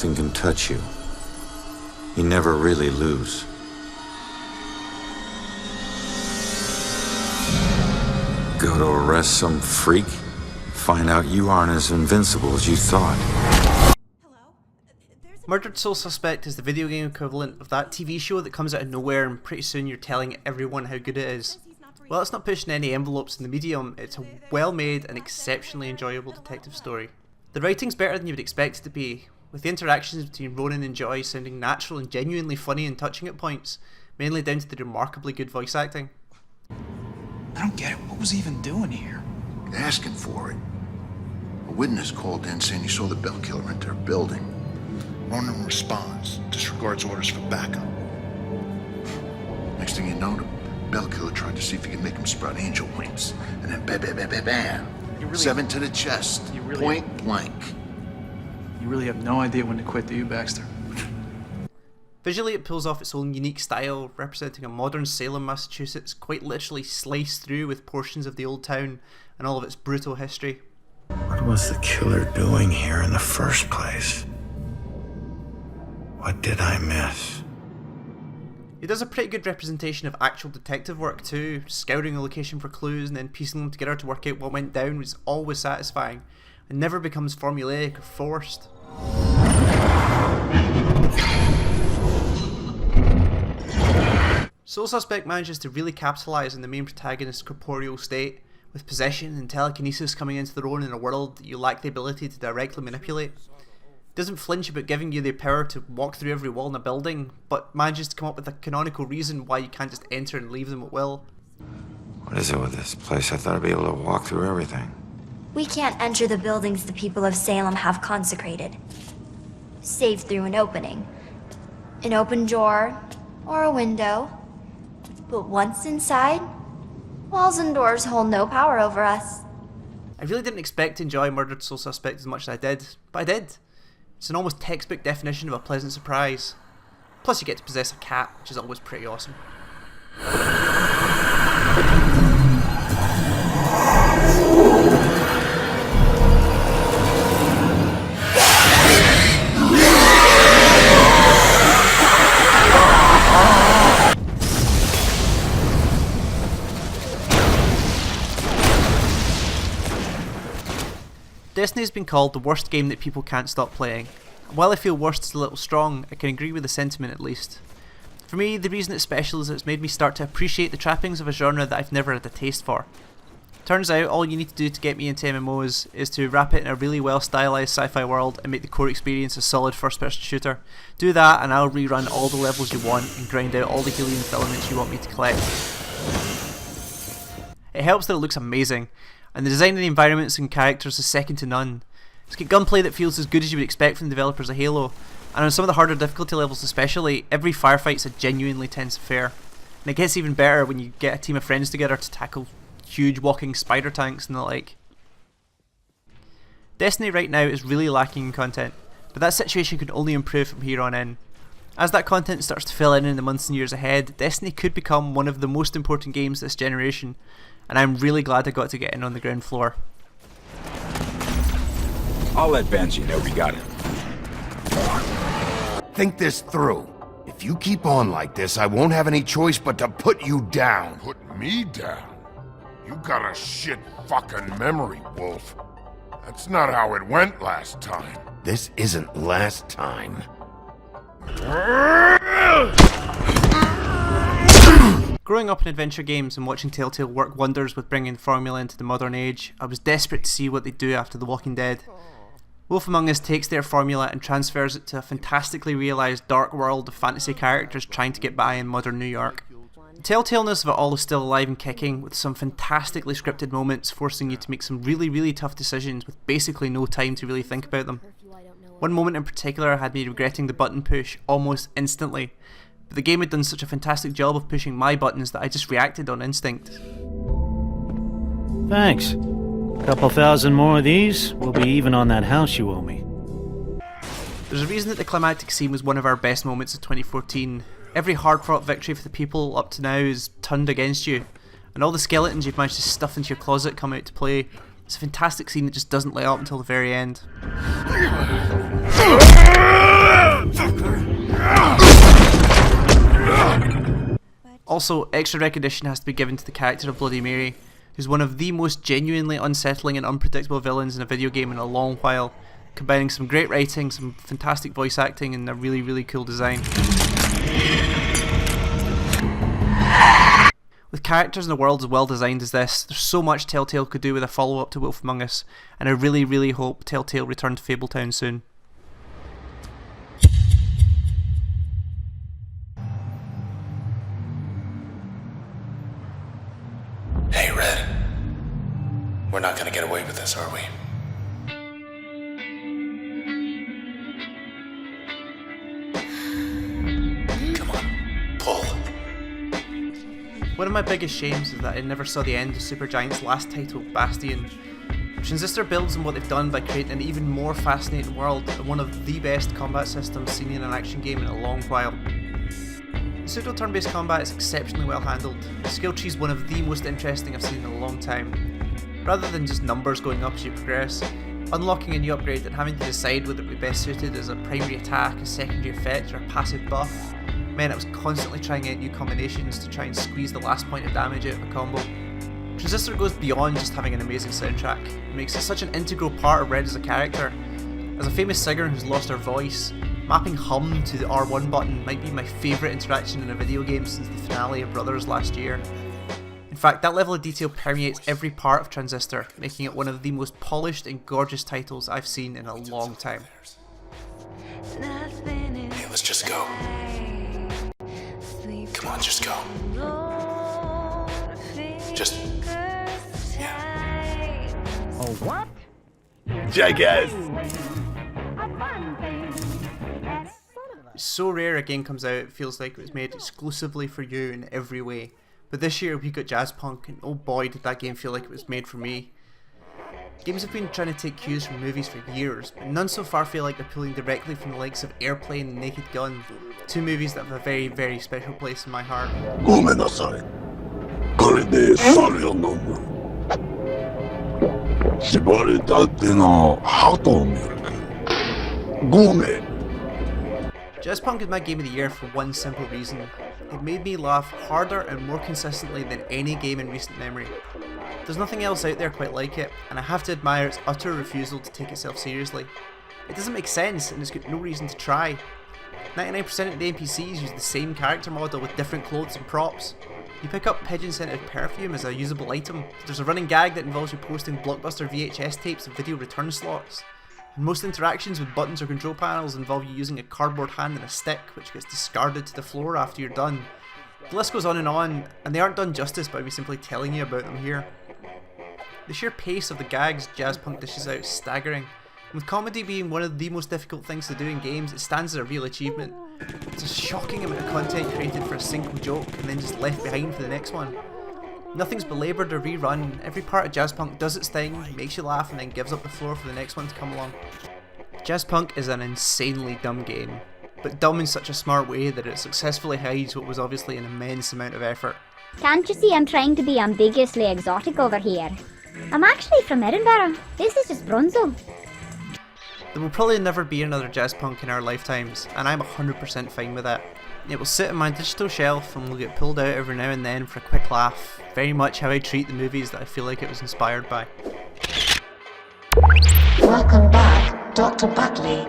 nothing can touch you. You never really lose. Go to arrest some freak? Find out you aren't as invincible as you thought. Murdered Soul Suspect is the video game equivalent of that TV show that comes out of nowhere and pretty soon you're telling everyone how good it is. Well, it's not pushing any envelopes in the medium, it's a well-made and exceptionally enjoyable detective story. The writing's better than you would expect it to be, with the interactions between Ronan and Joy sounding natural and genuinely funny and touching at points, mainly down to the remarkably good voice acting. I don't get it. What was he even doing here? Asking for it. A witness called in saying he saw the bell killer enter a building. Ronan responds, disregards orders for backup. Next thing you know, the bell killer tried to see if he could make him sprout angel wings. And then bam, bam, bam, bam, bam. 7 to the chest. Point blank. You really have no idea when to quit, do you, Baxter? Visually it pulls off its own unique style, representing a modern Salem, Massachusetts quite literally sliced through with portions of the old town and all of its brutal history. What was the killer doing here in the first place? What did I miss? It does a pretty good representation of actual detective work too, scouring a location for clues and then piecing them together to work out what went down was always satisfying, and never becomes formulaic or forced. Soul Suspect manages to really capitalise on the main protagonist's corporeal state, with possession and telekinesis coming into their own in a world that you lack the ability to directly manipulate. It doesn't flinch about giving you the power to walk through every wall in a building, but manages to come up with a canonical reason why you can't just enter and leave them at will. What is it with this place? I thought I'd be able to walk through everything. We can't enter the buildings the people of Salem have consecrated, save through an opening. An open door, or a window. But once inside, walls and doors hold no power over us. I really didn't expect to enjoy Murdered Soul Suspect as much as I did, but I did. It's an almost textbook definition of a pleasant surprise. Plus you get to possess a cat, which is always pretty awesome. Destiny's been called the worst game that people can't stop playing. And while I feel worst is a little strong, I can agree with the sentiment at least. For me, the reason it's special is that it's made me start to appreciate the trappings of a genre that I've never had a taste for. Turns out all you need to do to get me into MMOs is to wrap it in a really well stylized sci-fi world and make the core experience a solid first person shooter. Do that and I'll rerun all the levels you want and grind out all the helium filaments you want me to collect. It helps that it looks amazing, and the design of the environments and characters is second to none. It's got gunplay that feels as good as you would expect from the developers of Halo, and on some of the harder difficulty levels especially, every firefight's a genuinely tense affair. And it gets even better when you get a team of friends together to tackle huge walking spider tanks and the like. Destiny right now is really lacking in content, but that situation could only improve from here on in. As that content starts to fill in the months and years ahead, Destiny could become one of the most important games this generation, and I'm really glad I got to get in on the ground floor. I'll let Benji know we got him. Think this through. If you keep on like this, I won't have any choice but to put you down. Put me down? You got a shit fucking memory, Wolf. That's not how it went last time. This isn't last time. Growing up in adventure games and watching Telltale work wonders with bringing the formula into the modern age, I was desperate to see what they'd do after The Walking Dead. Wolf Among Us takes their formula and transfers it to a fantastically realised dark world of fantasy characters trying to get by in modern New York. The telltaleness of it all is still alive and kicking, with some fantastically scripted moments forcing you to make some really tough decisions with basically no time to really think about them. One moment in particular had me regretting the button push almost instantly, but the game had done such a fantastic job of pushing my buttons that I just reacted on instinct. Thanks. Couple thousand more of these, we'll be even on that house you owe me. There's a reason that the climactic scene was one of our best moments of 2014. Every hard-fought victory for the people up to now is turned against you, and all the skeletons you've managed to stuff into your closet come out to play. It's a fantastic scene that just doesn't let up until the very end. Also, extra recognition has to be given to the character of Bloody Mary, who's one of the most genuinely unsettling and unpredictable villains in a video game in a long while, combining some great writing, some fantastic voice acting, and a really, really cool design. With characters in a world as well designed as this, there's so much Telltale could do with a follow-up to Wolf Among Us, and I really, really hope Telltale return to Fabletown soon. Hey, Red. We're not gonna get away with this, are we? Come on, pull. One of my biggest shames is that I never saw the end of Supergiant's last title, Bastion. Transistor builds on what they've done by creating an even more fascinating world and one of the best combat systems seen in an action game in a long while. The pseudo turn-based combat is exceptionally well handled. The skill tree is one of the most interesting I've seen in a long time. Rather than just numbers going up as you progress, unlocking a new upgrade and having to decide whether it would be best suited as a primary attack, a secondary effect, or a passive buff meant I was constantly trying out new combinations to try and squeeze the last point of damage out of a combo. Transistor goes beyond just having an amazing soundtrack. It makes it such an integral part of Red as a character. As a famous singer who's lost her voice, mapping hum to the R1 button might be my favourite interaction in a video game since the finale of Brothers last year. In fact, that level of detail permeates every part of Transistor, making it one of the most polished and gorgeous titles I've seen in a long time. Hey, let's just go. Come on, just go. Just... yeah. Oh, what? Jackass! It's so rare a game comes out it feels like it was made exclusively for you in every way. But this year we got Jazzpunk, and oh boy did that game feel like it was made for me. Games have been trying to take cues from movies for years, but none so far feel like they're pulling directly from the likes of Airplane and Naked Gun, two movies that have a very, very special place in my heart. ごめんなさい。これで猿を飲む。絞りたてのハートミルク。ごめん。 Jazzpunk is my game of the year for one simple reason. It made me laugh harder and more consistently than any game in recent memory. There's nothing else out there quite like it, and I have to admire its utter refusal to take itself seriously. It doesn't make sense, and it's got no reason to try. 99% of the NPCs use the same character model with different clothes and props. You pick up pigeon-scented perfume as a usable item. There's a running gag that involves you posting Blockbuster VHS tapes of video return slots. And most interactions with buttons or control panels involve you using a cardboard hand and a stick, which gets discarded to the floor after you're done. The list goes on, and they aren't done justice by me simply telling you about them here. The sheer pace of the gags Jazzpunk dishes out is staggering, and with comedy being one of the most difficult things to do in games, it stands as a real achievement. It's a shocking amount of content created for a single joke and then just left behind for the next one. Nothing's belaboured or rerun, every part of Jazzpunk does its thing, makes you laugh and then gives up the floor for the next one to come along. Jazzpunk is an insanely dumb game, but dumb in such a smart way that it successfully hides what was obviously an immense amount of effort. Can't you see I'm trying to be ambiguously exotic over here? I'm actually from Edinburgh. This is just Bronzo. There will probably never be another Jazzpunk in our lifetimes, and I'm 100% fine with that. It will sit on my digital shelf and will get pulled out every now and then for a quick laugh, very much how I treat the movies that I feel like it was inspired by. Welcome back, Dr. Buckley.